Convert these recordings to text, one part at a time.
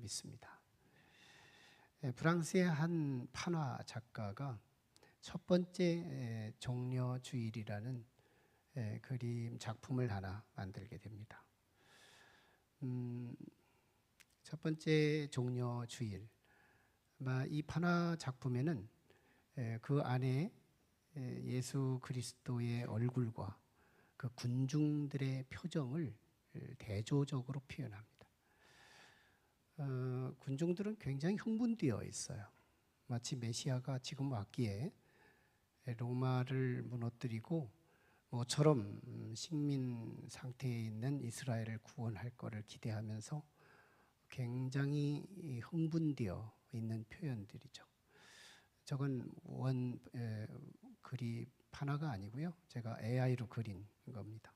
믿습니다. 프랑스의 한 판화 작가가 첫 번째 종려주일이라는 그림 작품을 하나 만들게 됩니다. 첫 번째 종려주일, 이 판화 작품에는 그 안에 예수 그리스도의 얼굴과 그 군중들의 표정을 대조적으로 표현합니다. 군중들은 굉장히 흥분되어 있어요. 마치 메시아가 지금 왔기에 로마를 무너뜨리고 모처럼 식민 상태에 있는 이스라엘을 구원할 것을 기대하면서 굉장히 흥분되어 있는 표현들이죠. 저건 그리 판화가 아니고요. 제가 AI로 그린 겁니다.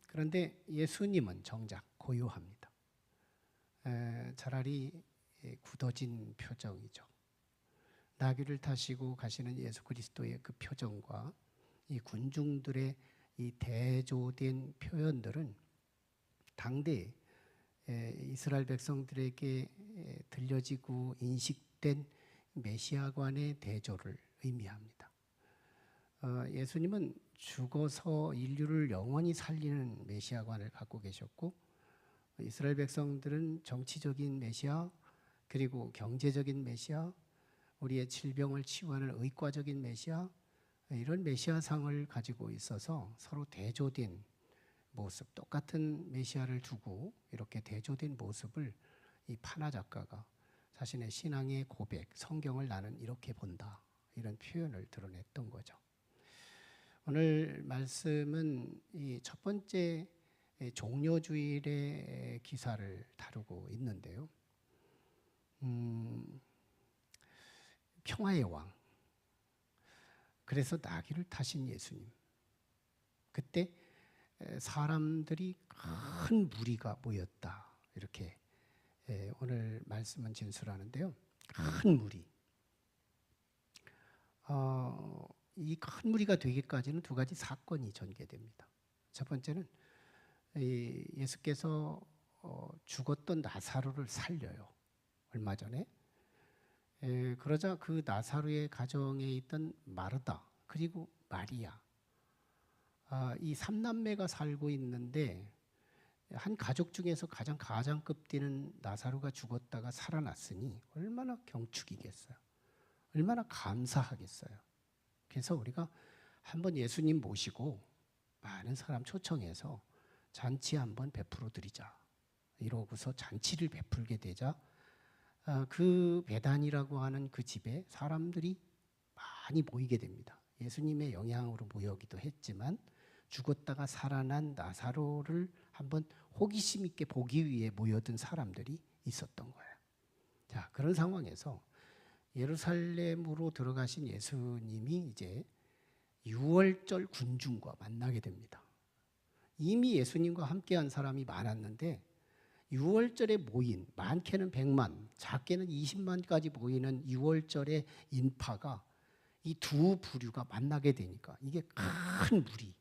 그런데 예수님은 정작 고요합니다. 차라리 굳어진 표정이죠. 나귀를 타시고 가시는 예수 그리스도의 그 표정과 이 군중들의 이 대조된 표현들은 당대 이스라엘 백성들에게 들려지고 인식된 메시아관의 대조를 의미합니다. 예수님은 죽어서 인류를 영원히 살리는 메시아관을 갖고 계셨고, 이스라엘 백성들은 정치적인 메시아, 그리고 경제적인 메시아, 우리의 질병을 치유하는 의과적인 메시아, 이런 메시아상을 가지고 있어서 서로 대조된 모습, 똑같은 메시아를 두고 이렇게 대조된 모습을 이 판화 작가가 자신의 신앙의 고백, 성경을 나는 이렇게 본다, 이런 표현을 드러냈던 거죠. 오늘 말씀은 이 첫 번째 종려주일의 기사를 다루고 있는데요. 평화의 왕, 그래서 나귀를 타신 예수님, 그때 사람들이 큰 무리가 모였다, 이렇게 오늘 말씀은 진술하는데요. 큰 무리, 이 큰 무리가 되기까지는 두 가지 사건이 전개됩니다. 첫 번째는 예수께서 죽었던 나사로를 살려요. 얼마 전에. 그러자 그 나사로의 가정에 있던 마르다 그리고 마리아, 이 3남매가 살고 있는데 한 가족 중에서 가장 가장급 되는 나사로가 죽었다가 살아났으니 얼마나 경축이겠어요. 얼마나 감사하겠어요. 그래서 우리가 한번 예수님 모시고 많은 사람 초청해서 잔치 한번 베풀어 드리자, 이러고서 잔치를 베풀게 되자 그 베단이라고 하는 그 집에 사람들이 많이 모이게 됩니다. 예수님의 영향으로 모이기도 했지만 죽었다가 살아난 나사로를 한번 호기심 있게 보기 위해 모여든 사람들이 있었던 거예요. 자, 그런 상황에서 예루살렘으로 들어가신 예수님이 이제 유월절 군중과 만나게 됩니다. 이미 예수님과 함께한 사람이 많았는데 유월절에 모인, 많게는 100만, 작게는 20만까지 모이는 유월절의 인파가 이 두 부류가 만나게 되니까 이게 큰 무리.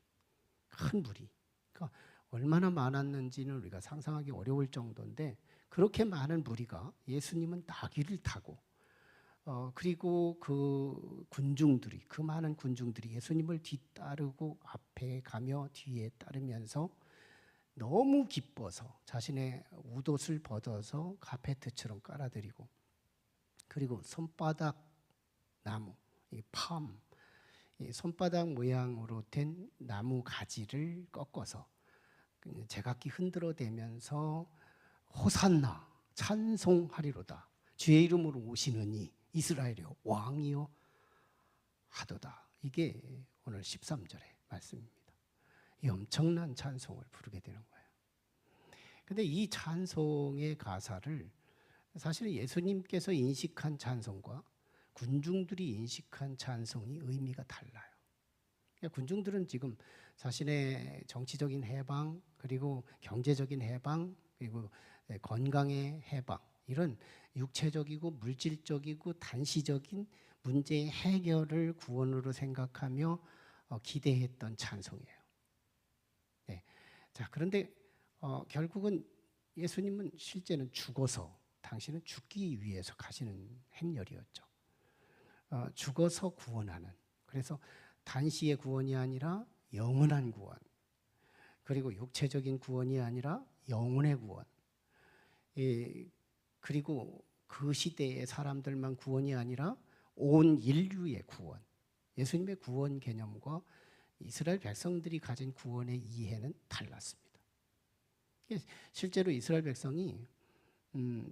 그러니까 얼마나 많았는지는 우리가 상상하기 어려울 정도인데, 그렇게 많은 무리가 예수님은 나귀를 타고 그리고 그 군중들이, 그 많은 군중들이 예수님을 뒤따르고 앞에 가며 뒤에 따르면서 너무 기뻐서 자신의 웃옷을 벗어서 카페트처럼 깔아드리고, 그리고 손바닥 나무, 이 팜, 이 손바닥 모양으로 된 나무 가지를 꺾어서 제각기 흔들어대면서 호산나 찬송하리로다, 주의 이름으로 오시느니 이스라엘이여 왕이여 하도다. 이게 오늘 13절의 말씀입니다. 이 엄청난 찬송을 부르게 되는 거예요. 근데 이 찬송의 가사를 사실은 예수님께서 인식한 찬송과 군중들이 인식한 찬송이 의미가 달라요. 그러니까 군중들은 지금 자신의 정치적인 해방, 그리고 경제적인 해방, 그리고 건강의 해방, 이런 육체적이고 물질적이고 단시적인 문제의 해결을 구원으로 생각하며 기대했던 찬송이에요. 네. 자, 그런데 결국은 예수님은 실제는 죽어서 당신은 죽기 위해서 가시는 행렬이었죠. 죽어서 구원하는. 그래서 단시의 구원이 아니라 영원한 구원. 그리고 육체적인 구원이 아니라 영혼의 구원. 그리고 그 시대의 사람들만 구원이 아니라 온 인류의 구원. 예수님의 구원 개념과 이스라엘 백성들이 가진 구원의 이해는 달랐습니다. 실제로 이스라엘 백성이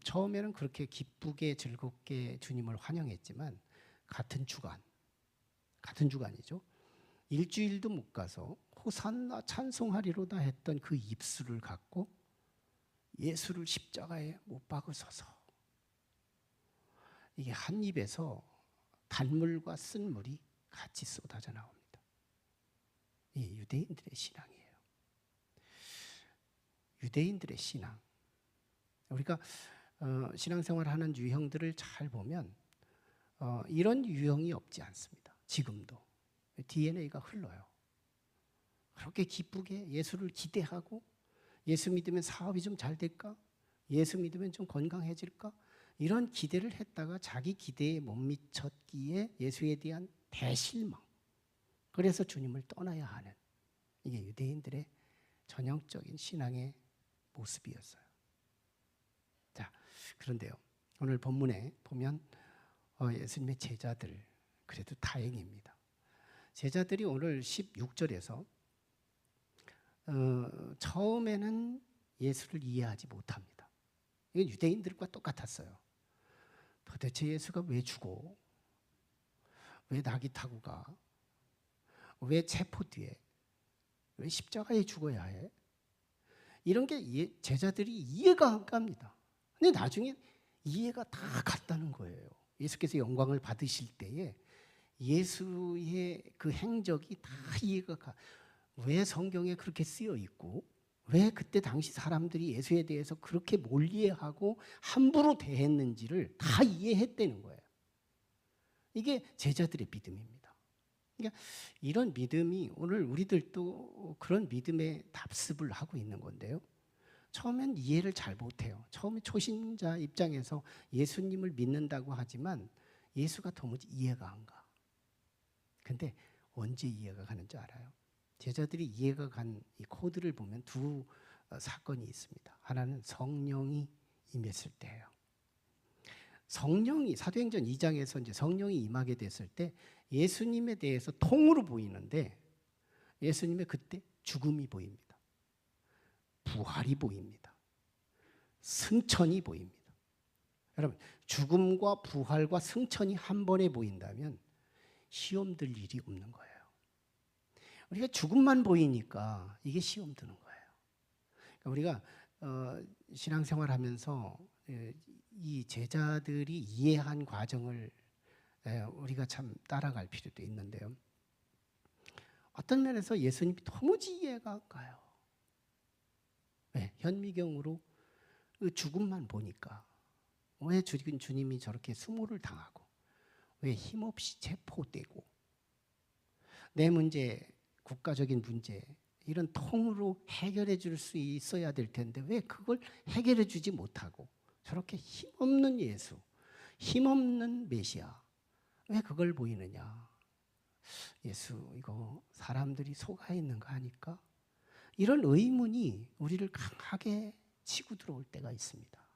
처음에는 그렇게 기쁘게 즐겁게 주님을 환영했지만 같은 주간이죠. 일주일도 못 가서 호산나 찬송하리로다 했던 그 입술을 갖고 예수를 십자가에 못 박으소서. 이게 한 입에서 단물과 쓴물이 같이 쏟아져 나옵니다. 이 유대인들의 신앙이에요. 유대인들의 신앙. 우리가 신앙생활하는 유형들을 잘 보면 이런 유형이 없지 않습니다. 지금도 DNA가 흘러요. 그렇게 기쁘게 예수를 기대하고 예수 믿으면 사업이 좀 잘 될까? 예수 믿으면 좀 건강해질까? 이런 기대를 했다가 자기 기대에 못 미쳤기에 예수에 대한 대실망. 그래서 주님을 떠나야 하는 이게 유대인들의 전형적인 신앙의 모습이었어요. 자, 그런데요. 오늘 본문에 보면 예수님의 제자들 그래도 다행입니다. 제자들이 오늘 16절에서 처음에는 예수를 이해하지 못합니다. 이건 유대인들과 똑같았어요. 도대체 예수가 왜 죽어? 왜 낙이 타고 가? 왜 체포 뒤에? 왜 십자가에 죽어야 해? 이런 게 제자들이 이해가 안 갑니다. 근데 나중에 이해가 다 갔다는 거예요. 예수께서 영광을 받으실 때에 예수의 그 행적이 다 이해가 가. 왜 성경에 그렇게 쓰여 있고 왜 그때 당시 사람들이 예수에 대해서 그렇게 몰리하고 함부로 대했는지를 다 이해했다는 거예요. 이게 제자들의 믿음입니다. 그러니까 이런 믿음이 오늘 우리들도 그런 믿음의 답습을 하고 있는 건데요. 처음엔 이해를 잘 못해요. 처음에 초신자 입장에서 예수님을 믿는다고 하지만 예수가 도무지 이해가 안 가. 근데 언제 이해가 가는지 알아요? 제자들이 이해가 간 이 코드를 보면 두 사건이 있습니다. 하나는 성령이 임했을 때예요. 성령이 사도행전 2장에서 이제 성령이 임하게 됐을 때 예수님에 대해서 통으로 보이는데 예수님의 그때 죽음이 보입니다. 부활이 보입니다. 승천이 보입니다. 여러분, 죽음과 부활과 승천이 한 번에 보인다면 시험 들 일이 없는 거예요. 우리가 죽음만 보이니까 이게 시험 드는 거예요. 그러니까 우리가 신앙생활하면서 이 제자들이 이해한 과정을 우리가 참 따라갈 필요도 있는데요. 어떤 면에서 예수님이 도무지 이해가 안 가요. 왜? 현미경으로 그 죽음만 보니까 왜 주님이 저렇게 수모를 당하고 왜 힘없이 체포되고 내 문제, 국가적인 문제 이런 통으로 해결해 줄 수 있어야 될 텐데 왜 그걸 해결해 주지 못하고 저렇게 힘없는 예수, 힘없는 메시아 왜 그걸 보이느냐? 예수 이거 사람들이 속아 있는 거 아닐까? 이런 의문이 우리를 강하게 치고 들어올 때가 있습니다.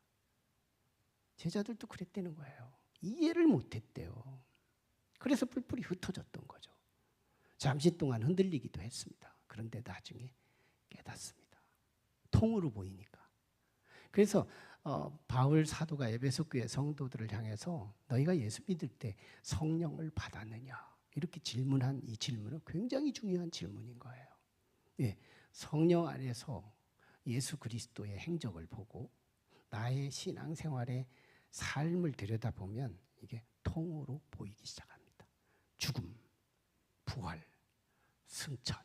제자들도 그랬다는 거예요. 이해를 못했대요. 그래서 뿔뿔이 흩어졌던 거죠. 잠시 동안 흔들리기도 했습니다. 그런데 나중에 깨닫습니다. 통으로 보이니까. 그래서 바울 사도가 에베소 교회 성도들을 향해서 너희가 예수 믿을 때 성령을 받았느냐 이렇게 질문한 이 질문은 굉장히 중요한 질문인 거예요. 예, 성령 안에서 예수 그리스도의 행적을 보고 나의 신앙생활의 삶을 들여다보면 이게 통으로 보이기 시작합니다. 죽음, 부활, 승천.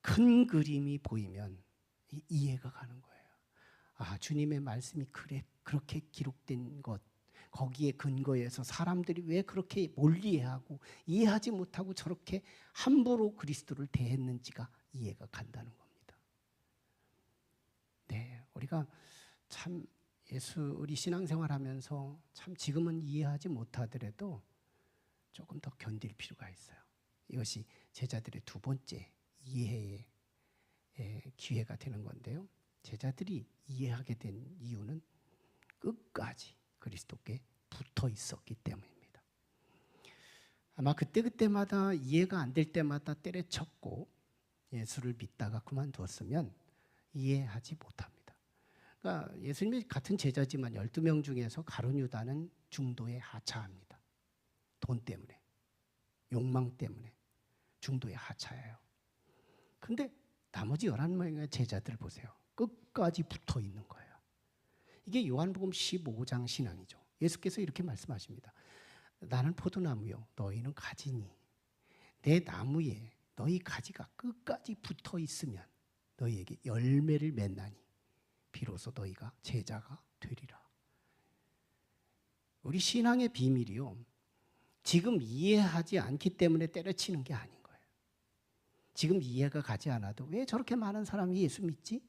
큰 그림이 보이면 이해가 가는 거예요. 아, 주님의 말씀이 그렇게 기록된 것, 거기에 근거해서 사람들이 왜 그렇게 몰리해하고 이해하지 못하고 저렇게 함부로 그리스도를 대했는지가 이해가 간다는 겁니다. 네, 우리가 참 우리 신앙생활하면서 참 지금은 이해하지 못하더라도 조금 더 견딜 필요가 있어요. 이것이 제자들의 두 번째 이해의 기회가 되는 건데요. 제자들이 이해하게 된 이유는 끝까지 그리스도께 붙어 있었기 때문입니다. 아마 그때마다 이해가 안 될 때마다 때려쳤고 예수를 믿다가 그만두었으면 이해하지 못합니다. 그러니까 예수님이 같은 제자지만 12명 중에서 가룟 유다는 중도에 하차합니다. 돈 때문에, 욕망 때문에 중도에 하차해요. 근데 나머지 11명의 제자들 보세요. 끝까지 붙어 있는 거예요. 이게 요한복음 15장 신앙이죠. 예수께서 이렇게 말씀하십니다. 나는 포도나무요, 너희는 가지니 내 나무에 너희 가지가 끝까지 붙어 있으면 너희에게 열매를 맺나니 비로소 너희가 제자가 되리라. 우리 신앙의 비밀이요, 지금 이해하지 않기 때문에 때려치는 게 아닌 거예요. 지금 이해가 가지 않아도 왜 저렇게 많은 사람이 예수 믿지?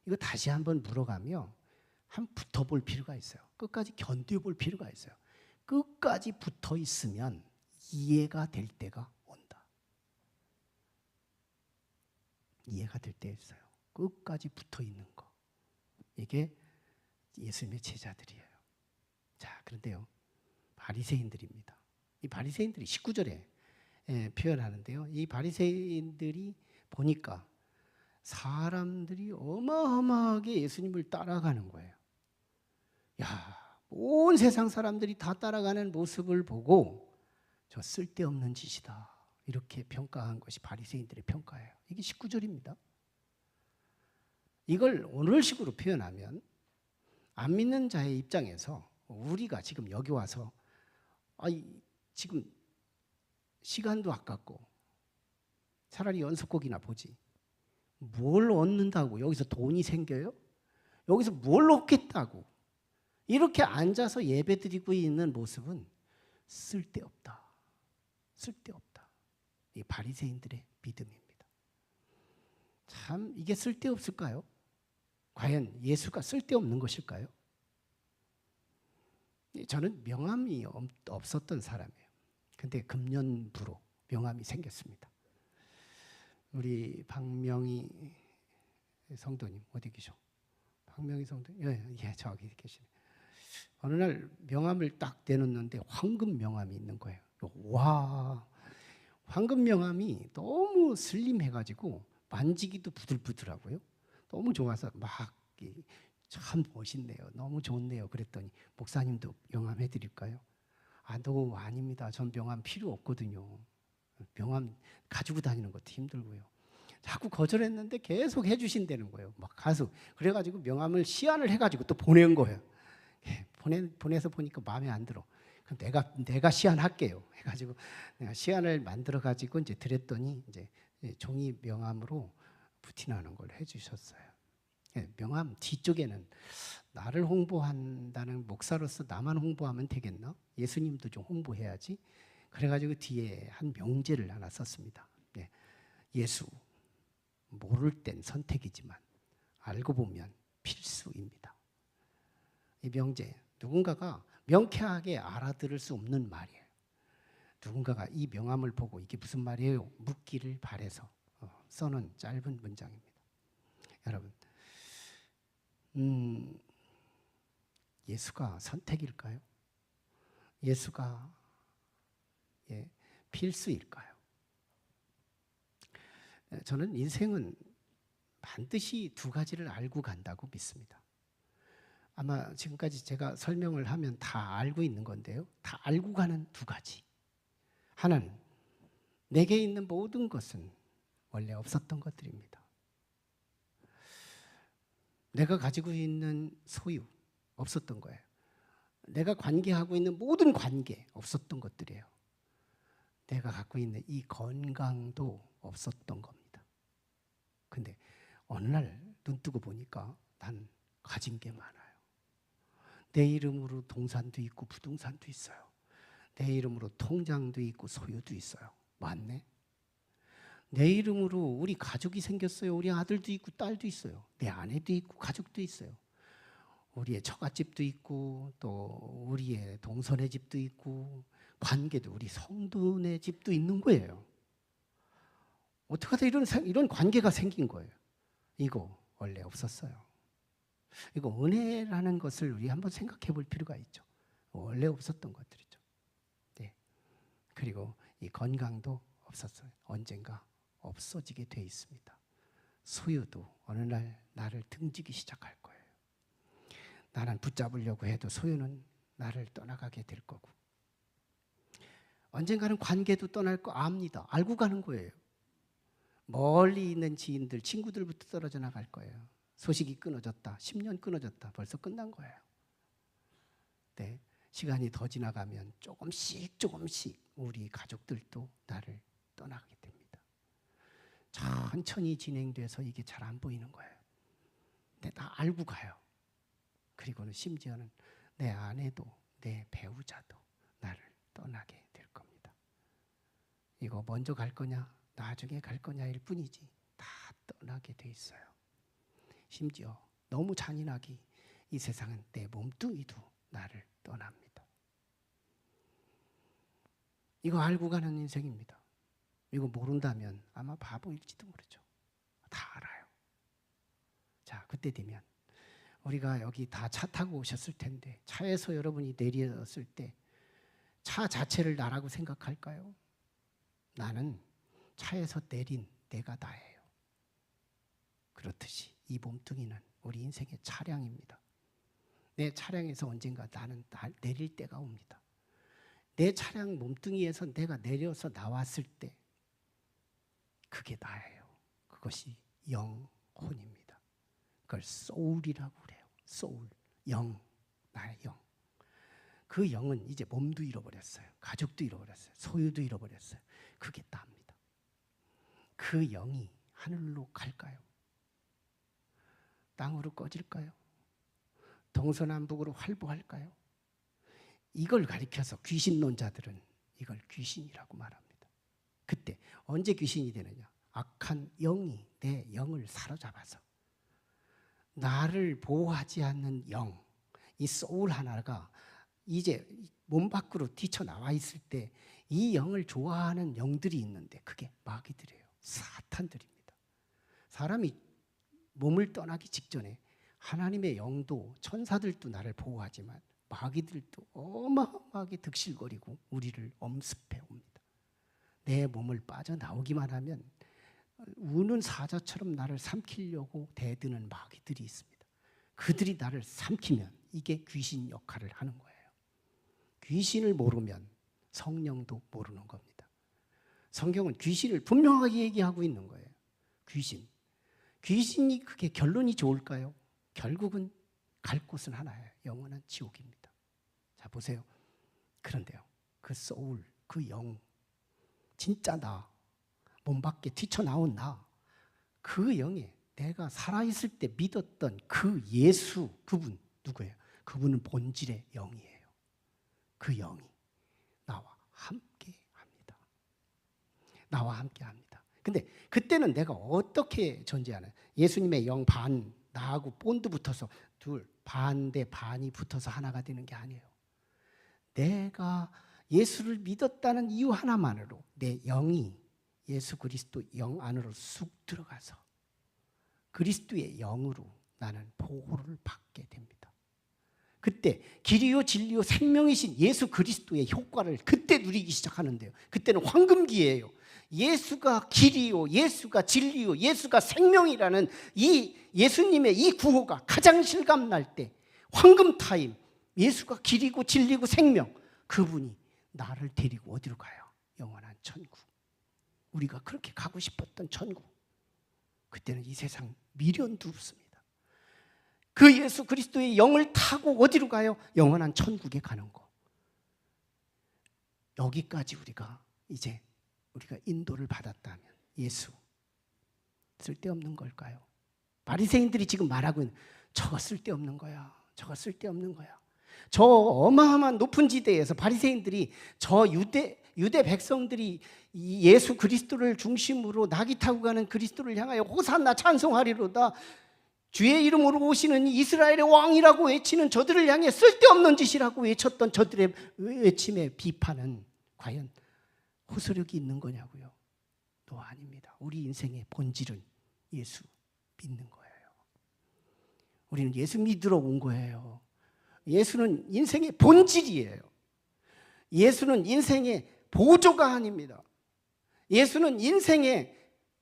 이거 다시 한번 물어가며 한번 붙어볼 필요가 있어요. 끝까지 견뎌볼 필요가 있어요. 끝까지 붙어 있으면 이해가 될 때가 온다. 이해가 될 때 있어요. 끝까지 붙어 있는 거. 이게 예수님의 제자들이에요. 자, 그런데요, 바리새인들입니다. 이 바리새인들이 19절에 표현하는데요. 이 바리새인들이 보니까 사람들이 어마어마하게 예수님을 따라가는 거예요. 야, 온 세상 사람들이 다 따라가는 모습을 보고 저 쓸데없는 짓이다, 이렇게 평가한 것이 바리새인들의 평가예요. 이게 19절입니다. 이걸 오늘식으로 표현하면 안 믿는 자의 입장에서 우리가 지금 여기 와서 지금 시간도 아깝고 차라리 연속곡이나 보지, 뭘 얻는다고 여기서 돈이 생겨요? 여기서 뭘 얻겠다고 이렇게 앉아서 예배드리고 있는 모습은 쓸데없다. 쓸데없다. 이 바리새인들의 믿음입니다. 참 이게 쓸데없을까요? 과연 예수가 쓸데없는 것일까요? 저는 명함이 없었던 사람이에요. 근데 금년부로 명함이 생겼습니다. 우리 박명희 성도님 어디 계셔? 박명희 성도님, 예, 저기 계시네. 어느 날 명함을 딱 내놓는데 황금 명함이 있는 거예요. 와, 황금 명함이 너무 슬림해가지고 만지기도 부들부들하고요. 너무 좋아서 막 참 멋있네요. 너무 좋네요. 그랬더니 목사님도 명함 해드릴까요? 너무 아닙니다. 전 명함 필요 없거든요. 명함 가지고 다니는 것도 힘들고요. 자꾸 거절했는데 계속 해주신다는 거예요. 막 가서 그래가지고 명함을 시안을 해가지고 또 보낸 거예요. 보내서 보니까 마음에 안 들어. 그럼 내가 시안할게요. 해가지고 내가 시안을 만들어 가지고 이제 드렸더니 이제 종이 명함으로 부티나는 걸 해주셨어요. 명함 뒤쪽에는 나를 홍보한다는 목사로서 나만 홍보하면 되겠나? 예수님도 좀 홍보해야지. 그래가지고 뒤에 한 명제를 하나 썼습니다. 예수, 모를 땐 선택이지만 알고 보면 필수입니다. 이 명제, 누군가가 명쾌하게 알아들을 수 없는 말이에요. 누군가가 이 명함을 보고 이게 무슨 말이에요? 묻기를 바래서 써놓은 짧은 문장입니다. 여러분, 예수가 선택일까요? 예수가 필수일까요? 저는 인생은 반드시 두 가지를 알고 간다고 믿습니다. 아마 지금까지 제가 설명을 하면 다 알고 있는 건데요. 다 알고 가는 두 가지. 하나는 내게 있는 모든 것은 원래 없었던 것들입니다. 내가 가지고 있는 소유 없었던 거예요. 내가 관계하고 있는 모든 관계 없었던 것들이에요. 내가 갖고 있는 이 건강도 없었던 겁니다. 근데 어느 날 눈 뜨고 보니까 난 가진 게 많아요. 내 이름으로 동산도 있고 부동산도 있어요. 내 이름으로 통장도 있고 소유도 있어요. 맞네. 내 이름으로 우리 가족이 생겼어요. 우리 아들도 있고 딸도 있어요. 내 아내도 있고 가족도 있어요. 우리의 처갓집도 있고 또 우리의 동서네 집도 있고 관계도 우리 성도네 집도 있는 거예요. 어떻게 하다 이런 관계가 생긴 거예요. 이거 원래 없었어요. 이거 은혜라는 것을 우리 한번 생각해 볼 필요가 있죠. 원래 없었던 것들이죠. 네. 그리고 이 건강도 없었어요. 언젠가 없어지게 돼 있습니다. 소유도 어느 날 나를 등지기 시작할 거예요. 나는 붙잡으려고 해도 소유는 나를 떠나가게 될 거고, 언젠가는 관계도 떠날 거 압니다. 알고 가는 거예요. 멀리 있는 지인들, 친구들부터 떨어져 나갈 거예요. 소식이 끊어졌다. 10년 끊어졌다. 벌써 끝난 거예요. 네, 시간이 더 지나가면 조금씩 우리 가족들도 나를 떠나게 됩니다. 천천히 진행돼서 이게 잘 안 보이는 거예요. 근데 다 알고 가요. 그리고는 심지어는 내 아내도 내 배우자도 나를 떠나게 될 겁니다. 이거 먼저 갈 거냐 나중에 갈 거냐일 뿐이지 다 떠나게 돼 있어요. 심지어 너무 잔인하게 이 세상은 내 몸뚱이도 나를 떠납니다. 이거 알고 가는 인생입니다. 이거 모른다면 아마 바보일지도 모르죠. 다 알아요. 자, 그때 되면 우리가 여기 다 차 타고 오셨을 텐데 차에서 여러분이 내렸을 때 차 자체를 나라고 생각할까요? 나는 차에서 내린 내가 나예요. 그렇듯이 이 몸뚱이는 우리 인생의 차량입니다. 내 차량에서 언젠가 나는 내릴 때가 옵니다. 내 차량 몸뚱이에서 내가 내려서 나왔을 때 그게 나예요. 그것이 영혼입니다. 그걸 소울이라고 그래요. 소울, 영, 나의 영. 그 영은 이제 몸도 잃어버렸어요. 가족도 잃어버렸어요. 소유도 잃어버렸어요. 그게 나입니다. 그 영이 하늘로 갈까요? 땅으로 꺼질까요? 동서남북으로 활보할까요? 이걸 가리켜서 귀신론자들은 이걸 귀신이라고 말합니다. 그때 언제 귀신이 되느냐? 악한 영이 내 영을 사로잡아서 나를 보호하지 않는 영, 이 소울 하나가 이제 몸 밖으로 뛰쳐나와 있을 때 이 영을 좋아하는 영들이 있는데 그게 마귀들이에요. 사탄들입니다. 사람이 몸을 떠나기 직전에 하나님의 영도 천사들도 나를 보호하지만 마귀들도 어마어마하게 득실거리고 우리를 엄습해 옵니다. 내 몸을 빠져나오기만 하면 우는 사자처럼 나를 삼키려고 대드는 마귀들이 있습니다. 그들이 나를 삼키면 이게 귀신 역할을 하는 거예요. 귀신을 모르면 성령도 모르는 겁니다. 성경은 귀신을 분명하게 얘기하고 있는 거예요. 귀신이 그게 결론이 좋을까요? 결국은 갈 곳은 하나예요. 영원한 지옥입니다. 자, 보세요. 그런데요, 그 소울, 그 영, 진짜 나, 몸 밖에 튀쳐나온 나, 그 영에 내가 살아있을 때 믿었던 그 예수, 그분 누구예요? 그분은 본질의 영이에요. 그 영이 나와 함께 합니다. 나와 함께 합니다. 근데 그때는 내가 어떻게 존재하나? 예수님의 영 반, 나하고 본드 붙어서 둘, 반 대 반이 붙어서 하나가 되는 게 아니에요. 내가 예수를 믿었다는 이유 하나만으로 내 영이 예수 그리스도 영 안으로 쑥 들어가서 그리스도의 영으로 나는 보호를 받게 됩니다. 그때 길이요 진리요 생명이신 예수 그리스도의 효과를 그때 누리기 시작하는데요. 그때는 황금기예요. 예수가 길이요, 예수가 진리요, 예수가 생명이라는 이 예수님의 이 구호가 가장 실감날 때 황금 타임, 예수가 길이고 진리고 생명, 그분이 나를 데리고 어디로 가요? 영원한 천국. 우리가 그렇게 가고 싶었던 천국. 그때는 이 세상 미련도 없습니다. 그 예수 그리스도의 영을 타고 어디로 가요? 영원한 천국에 가는 거. 여기까지 우리가 인도를 받았다면 예수 쓸데없는 걸까요? 바리새인들이 지금 말하고 있는 저거 쓸데없는 거야. 저거 쓸데없는 거야. 저 어마어마한 높은 지대에서 바리새인들이 저 유대 백성들이 이 예수 그리스도를 중심으로 낙이 타고 가는 그리스도를 향하여 호산나 찬송하리로다, 주의 이름으로 오시는 이스라엘의 왕이라고 외치는 저들을 향해 쓸데없는 짓이라고 외쳤던 저들의 외침의 비판은 과연 호소력이 있는 거냐고요? 또 아닙니다. 우리 인생의 본질은 예수 믿는 거예요. 우리는 예수 믿으러 온 거예요. 예수는 인생의 본질이에요. 예수는 인생의 보조가 아닙니다. 예수는 인생의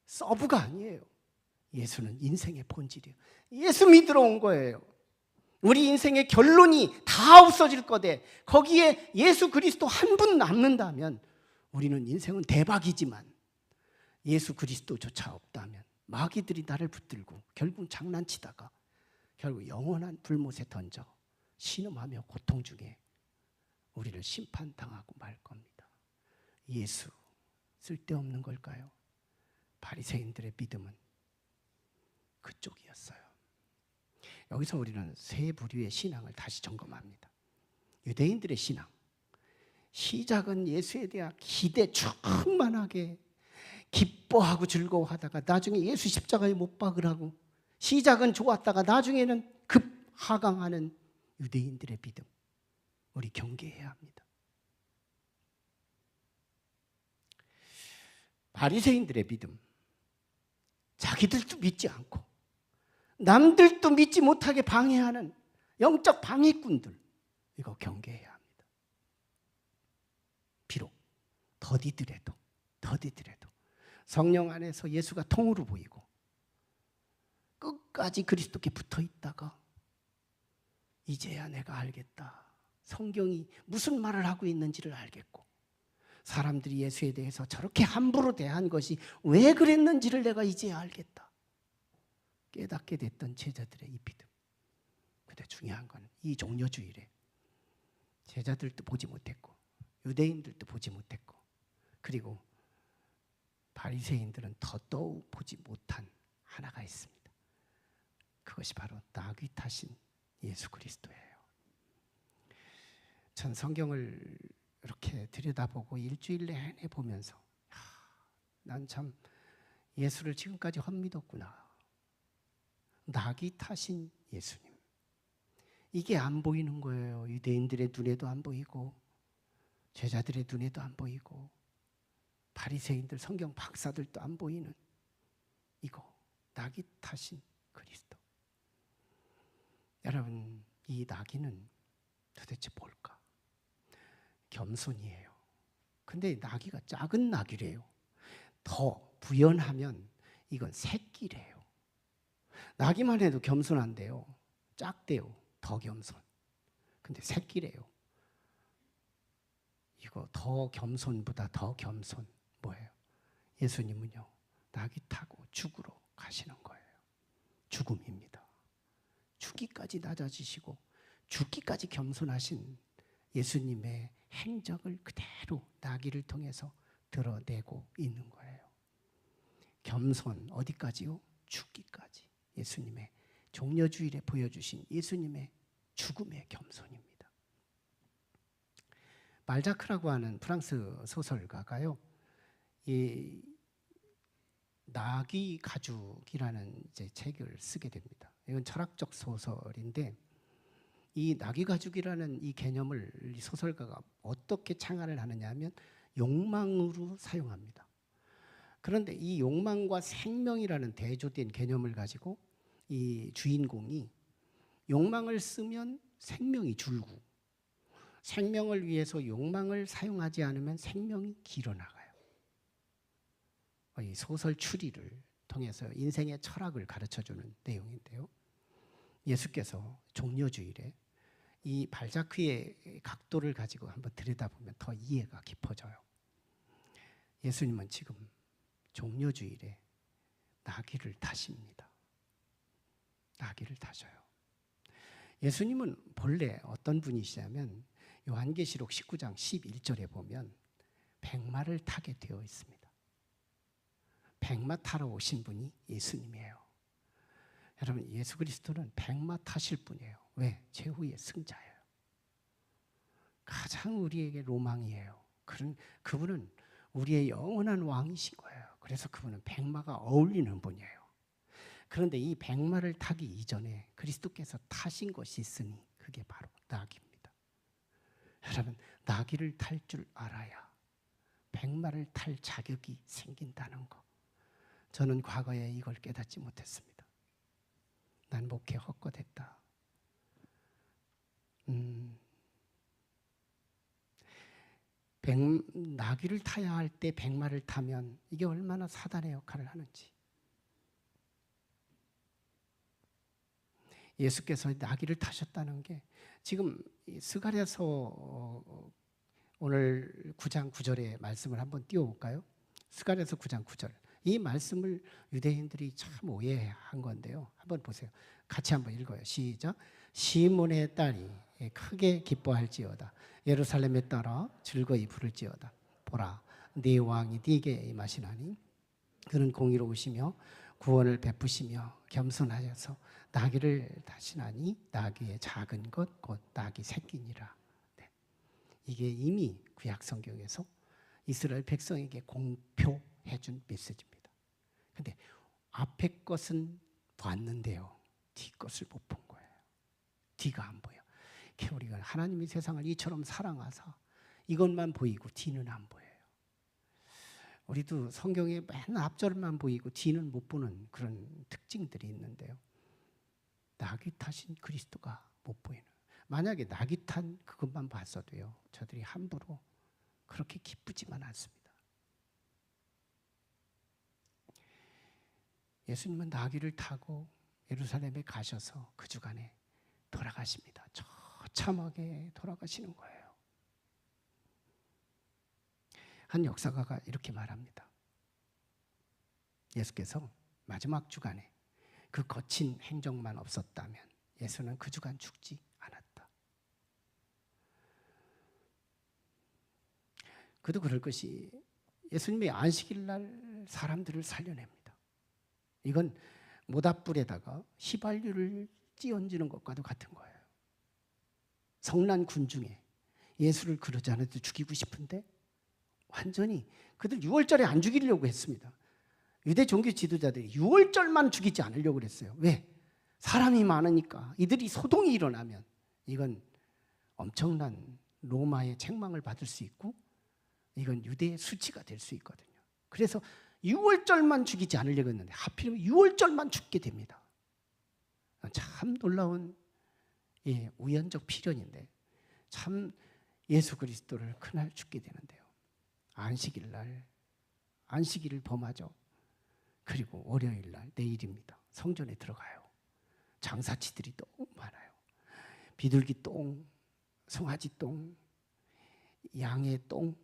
서브가 아니에요. 예수는 인생의 본질이에요. 예수 믿으러 온 거예요. 우리 인생의 결론이 다 없어질 거대 거기에 예수 그리스도 한 분 남는다면 우리는 인생은 대박이지만, 예수 그리스도조차 없다면 마귀들이 나를 붙들고 결국 장난치다가 결국 영원한 불못에 던져 신음하며 고통 중에 우리를 심판당하고 말 겁니다. 예수 쓸데없는 걸까요? 바리새인들의 믿음은 그쪽이었어요. 여기서 우리는 세 부류의 신앙을 다시 점검합니다. 유대인들의 신앙, 시작은 예수에 대한 기대 충만하게 기뻐하고 즐거워하다가 나중에 예수 십자가에 못 박으라고 시작은 좋았다가 나중에는 급 하강하는 유대인들의 믿음, 우리 경계해야 합니다. 바리새인들의 믿음, 자기들도 믿지 않고 남들도 믿지 못하게 방해하는 영적 방해꾼들, 이거 경계해야 합니다. 비록 더디더라도 성령 안에서 예수가 통으로 보이고 끝까지 그리스도께 붙어 있다가 이제야 내가 알겠다, 성경이 무슨 말을 하고 있는지를 알겠고 사람들이 예수에 대해서 저렇게 함부로 대한 것이 왜 그랬는지를 내가 이제야 알겠다, 깨닫게 됐던 제자들의 이 믿음. 근데 중요한 건 이 종려주일에 제자들도 보지 못했고 유대인들도 보지 못했고 그리고 바리새인들은 더더욱 보지 못한 하나가 있습니다. 그것이 바로 낙이 타신 예수 그리스도예요. 전 성경을 이렇게 들여다보고 일주일 내내 보면서 난 참 예수를 지금까지 헛믿었구나. 낙이 타신 예수님, 이게 안 보이는 거예요. 유대인들의 눈에도 안 보이고 제자들의 눈에도 안 보이고 바리새인들 성경 박사들도 안 보이는 이거, 낙이 타신 그리스도. 여러분, 이 낙이는 도대체 뭘까? 겸손이에요. 근데 나귀가 작은 나귀래요. 더 부연하면 이건 새끼래요. 나귀만 해도 겸손한데요, 작대요. 더 겸손. 근데 새끼래요. 이거 더 겸손보다 더 겸손 뭐예요? 예수님은요, 나귀 타고 죽으러 가시는 거예요. 죽음입니다. 죽기까지 낮아지시고 죽기까지 겸손하신 예수님의 행적을 그대로 나귀를 통해서 드러내고 있는 거예요. 겸손 어디까지요? 죽기까지. 예수님의 종려주일에 보여주신 예수님의 죽음의 겸손입니다. 말자크라고 하는 프랑스 소설가가요, 이 나귀 가죽이라는 이제 책을 쓰게 됩니다. 이건 철학적 소설인데 이 나귀 가죽이라는 이 개념을 이 소설가가 어떻게 창안을 하느냐 하면 욕망으로 사용합니다. 그런데 이 욕망과 생명이라는 대조된 개념을 가지고 이 주인공이 욕망을 쓰면 생명이 줄고 생명을 위해서 욕망을 사용하지 않으면 생명이 길어나가요. 이 소설 추리를 통해서 인생의 철학을 가르쳐주는 내용인데요. 예수께서 종려주일에 이 발자크의 각도를 가지고 한번 들여다보면 더 이해가 깊어져요. 예수님은 지금 종려주일에 나귀를 타십니다. 나귀를 타셔요. 예수님은 본래 어떤 분이시냐면 요한계시록 19장 11절에 보면 백마를 타게 되어 있습니다. 백마 타러 오신 분이 예수님이에요. 여러분, 예수 그리스도는 백마 타실 분이에요. 왜? 최후의 승자예요. 가장 우리에게 로망이에요. 그분은 우리의 영원한 왕이신 거예요. 그래서 그분은 백마가 어울리는 분이에요. 그런데 이 백마를 타기 이전에 그리스도께서 타신 것이 있으니 그게 바로 나귀입니다. 여러분, 나귀를 탈 줄 알아야 백마를 탈 자격이 생긴다는 거. 저는 과거에 이걸 깨닫지 못했습니다. 난 목회 헛것했다. 나귀를 타야 할 때 백마를 타면 이게 얼마나 사단의 역할을 하는지. 예수께서 나귀를 타셨다는 게 지금 스가랴서 오늘 9장 9절의 말씀을 한번 띄워볼까요? 스가랴서 9장 9절. 이 말씀을 유대인들이 참 오해한 건데요. 한번 보세요. 같이 한번 읽어요. 시작. 시몬의 딸이 크게 기뻐할지어다. 예루살렘에 따라 즐거이 부를지어다. 보라, 네 왕이 네게 임하시나니 그는 공의로우시며 구원을 베푸시며 겸손하셔서 나귀를 타시나니 나귀의 작은 것 곧 나귀 새끼니라. 네. 이게 이미 구약 성경에서 이스라엘 백성에게 공표해 준 메시지입니다. 근데 앞에 것은 봤는데요, 뒤 것을 못 본 거예요. 뒤가 안 보여. 우리가 하나님이 세상을 이처럼 사랑하사 이것만 보이고 뒤는 안 보여요. 우리도 성경에 맨 앞절만 보이고 뒤는 못 보는 그런 특징들이 있는데요. 나귀 타신 그리스도가 못 보이는. 만약에 나귀 탄 그것만 봤어도요, 저들이 함부로 그렇게 기쁘지만 않습니다. 예수님은 나귀를 타고 예루살렘에 가셔서 그 주간에 돌아가십니다. 처참하게 돌아가시는 거예요. 한 역사가가 이렇게 말합니다. 예수께서 마지막 주간에 그 거친 행정만 없었다면 예수는 그 주간 죽지 않았다. 그도 그럴 것이 예수님이 안식일 날 사람들을 살려냅니다. 이건 모닥불에다가 휘발유를 찌얹는 것과도 같은 거예요. 성난 군중에 예수를 그러지 않아도 죽이고 싶은데 완전히 그들 6월절에 안 죽이려고 했습니다. 유대 종교 지도자들이 6월절만 죽이지 않으려고 그랬어요. 왜? 사람이 많으니까. 이들이 소동이 일어나면 이건 엄청난 로마의 책망을 받을 수 있고 이건 유대의 수치가 될 수 있거든요. 그래서 6월절만 죽이지 않으려고 했는데 하필이면 6월절만 죽게 됩니다. 참 놀라운 우연적 필연인데 참 예수 그리스도를 그날 죽게 되는데요. 안식일 날 안식일을 범하죠. 그리고 월요일 날 내일입니다. 성전에 들어가요. 장사치들이 너무 많아요. 비둘기 똥, 송아지 똥, 양의 똥,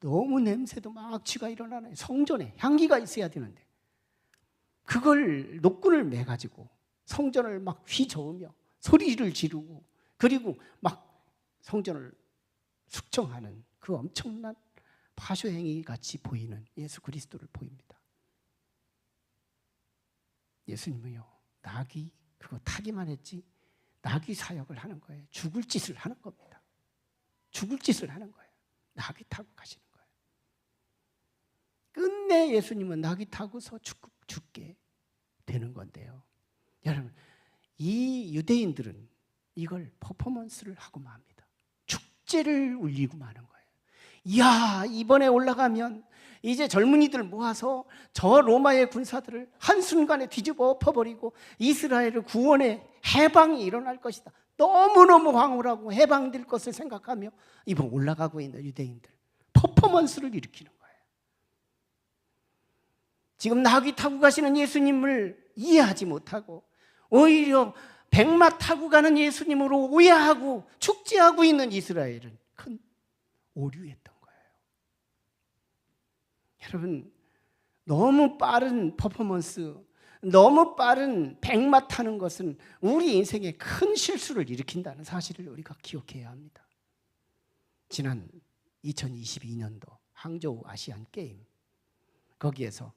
너무 냄새도 막 쥐가 일어나요. 성전에 향기가 있어야 되는데 그걸 노끈을 매가지고 성전을 막 휘저으며 소리를 지르고 그리고 막 성전을 숙청하는 그 엄청난 파쇼행위 같이 보이는 예수 그리스도를 보입니다. 예수님은요, 나귀 그거 타기만 했지 나귀 사역을 하는 거예요. 죽을 짓을 하는 겁니다. 죽을 짓을 하는 거예요. 나귀 타고 가시는 거예요. 끝내 예수님은 나귀 타고서 죽게 되는 건데요. 여러분, 이 유대인들은 이걸 퍼포먼스를 하고 맙니다. 축제를 울리고 마는 거예요. 이야, 이번에 올라가면 이제 젊은이들 모아서 저 로마의 군사들을 한순간에 뒤집어 엎어버리고 이스라엘을 구원의 해방이 일어날 것이다. 너무너무 황홀하고 해방될 것을 생각하며 이번 올라가고 있는 유대인들 퍼포먼스를 일으키는 거예요. 지금 나귀 타고 가시는 예수님을 이해하지 못하고 오히려 백마 타고 가는 예수님으로 오해하고 축제하고 있는 이스라엘은 큰 오류였던 거예요. 여러분, 너무 빠른 퍼포먼스, 너무 빠른 백마 타는 것은 우리 인생에 큰 실수를 일으킨다는 사실을 우리가 기억해야 합니다. 지난 2022년도 항저우 아시안 게임, 거기에서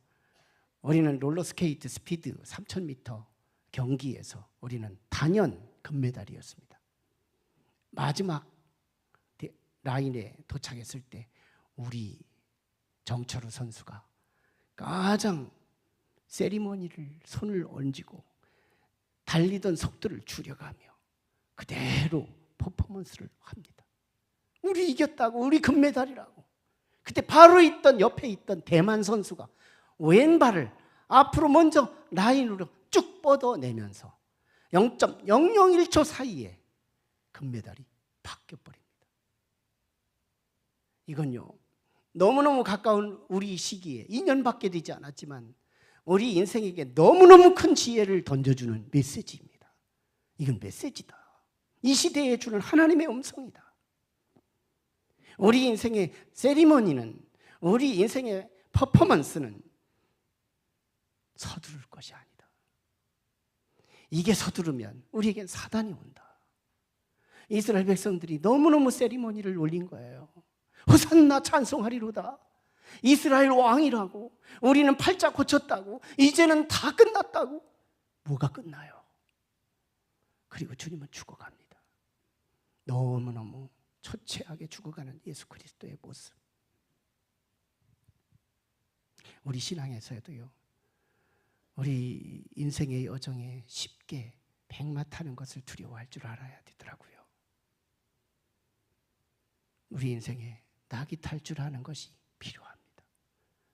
우리는 롤러스케이트 스피드 3000m 경기에서 우리는 단연 금메달이었습니다. 마지막 라인에 도착했을 때 우리 정철우 선수가 가장 세리머니를 손을 얹고 달리던 속도를 줄여가며 그대로 퍼포먼스를 합니다. 우리 이겼다고, 우리 금메달이라고. 그때 바로 옆에 있던 대만 선수가 왼발을 앞으로 먼저 라인으로 쭉 뻗어내면서 0.001초 사이에 금메달이 바뀌어버립니다. 이건요, 너무너무 가까운 우리 시기에 2년밖에 되지 않았지만 우리 인생에게 너무너무 큰 지혜를 던져주는 메시지입니다. 이건 메시지다. 이 시대에 주는 하나님의 음성이다. 우리 인생의 세리머니는, 우리 인생의 퍼포먼스는 서두를 것이 아니다. 이게 서두르면 우리에겐 사단이 온다. 이스라엘 백성들이 너무너무 세리머니를 올린 거예요. 호산나 찬송하리로다. 이스라엘 왕이라고, 우리는 팔자 고쳤다고, 이제는 다 끝났다고. 뭐가 끝나요? 그리고 주님은 죽어갑니다. 너무너무 초췌하게 죽어가는 예수 그리스도의 모습. 우리 신앙에서도요, 우리 인생의 여정에 쉽게 백마 타는 것을 두려워할 줄 알아야 되더라고요. 우리 인생에 낙이 탈 줄 아는 것이 필요합니다.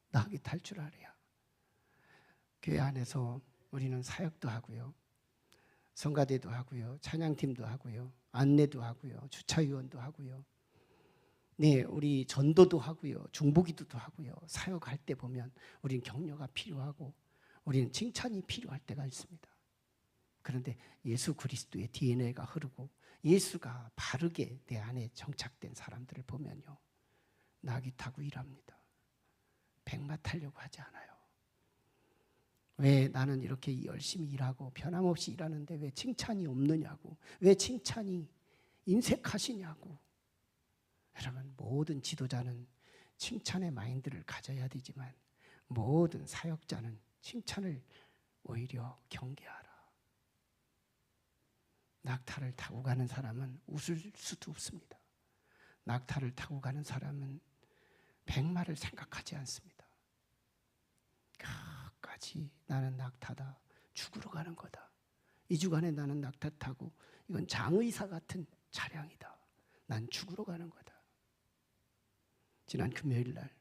낙이 탈 줄 알아야. 교회 안에서 우리는 사역도 하고요, 성가대도 하고요, 찬양팀도 하고요, 안내도 하고요, 주차위원도 하고요, 네, 우리 전도도 하고요, 중보기도도 하고요. 사역할 때 보면 우리는 격려가 필요하고 우리는 칭찬이 필요할 때가 있습니다. 그런데 예수 그리스도의 DNA가 흐르고 예수가 바르게 내 안에 정착된 사람들을 보면요, 낙이 타고 일합니다. 백마 타려고 하지 않아요. 왜 나는 이렇게 열심히 일하고 변함없이 일하는데 왜 칭찬이 없느냐고, 왜 칭찬이 인색하시냐고. 여러분, 모든 지도자는 칭찬의 마인드를 가져야 되지만 모든 사역자는 칭찬을 오히려 경계하라. 낙타를 타고 가는 사람은 웃을 수도 없습니다. 낙타를 타고 가는 사람은 백마를 생각하지 않습니다. 끝까지 나는 낙타다, 죽으러 가는 거다. 이 주간에 나는 낙타 타고, 이건 장의사 같은 차량이다, 난 죽으러 가는 거다. 지난 금요일 날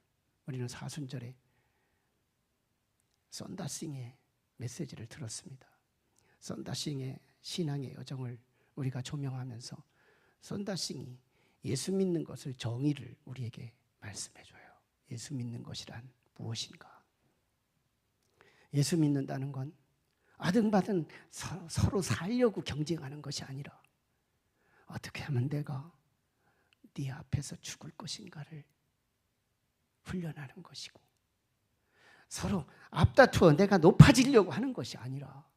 우리는 사순절에 썬다싱의 메시지를 들었습니다. 썬다싱의 신앙의 여정을 우리가 조명하면서 썬다싱이 예수 믿는 것을, 정의를 우리에게 말씀해줘요. 예수 믿는 것이란 무엇인가? 예수 믿는다는 건 아등바등 서로 살려고 경쟁하는 것이 아니라 어떻게 하면 내가 네 앞에서 죽을 것인가를 훈련하는 것이고, 서로 앞다투어 내가 높아지려고 하는 것이 아니라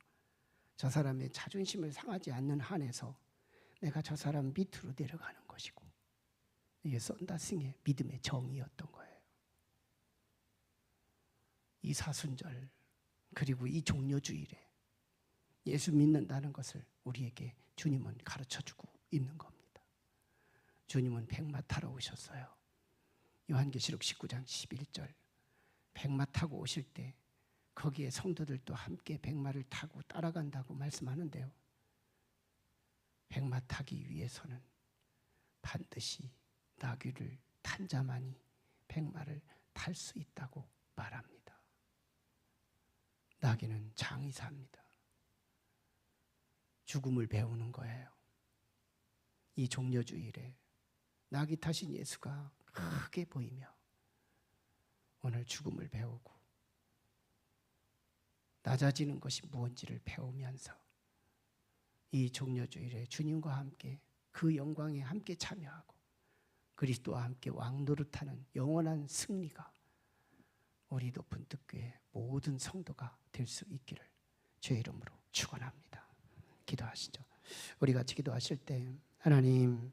저 사람의 자존심을 상하지 않는 한에서 내가 저 사람 밑으로 내려가는 것이고, 이게 썬다싱의 믿음의 정의였던 거예요. 이 사순절 그리고 이 종려주일에 예수 믿는다는 것을 우리에게 주님은 가르쳐주고 있는 겁니다. 주님은 백마 타러 오셨어요. 요한계시록 19장 11절, 백마 타고 오실 때 거기에 성도들도 함께 백마를 타고 따라간다고 말씀하는데요, 백마 타기 위해서는 반드시 나귀를 탄 자만이 백마를 탈 수 있다고 말합니다. 나귀는 장의사입니다. 죽음을 배우는 거예요. 이 종려주일에 나귀 타신 예수가 크게 보이며 오늘 죽음을 배우고 낮아지는 것이 무엇인지를 배우면서 이 종려주일에 주님과 함께 그 영광에 함께 참여하고 그리스도와 함께 왕노릇하는 영원한 승리가 우리 높은 뜻교회 모든 성도가 될 수 있기를 주의 이름으로 축원합니다. 기도하시죠. 우리 같이 기도하실 때, 하나님,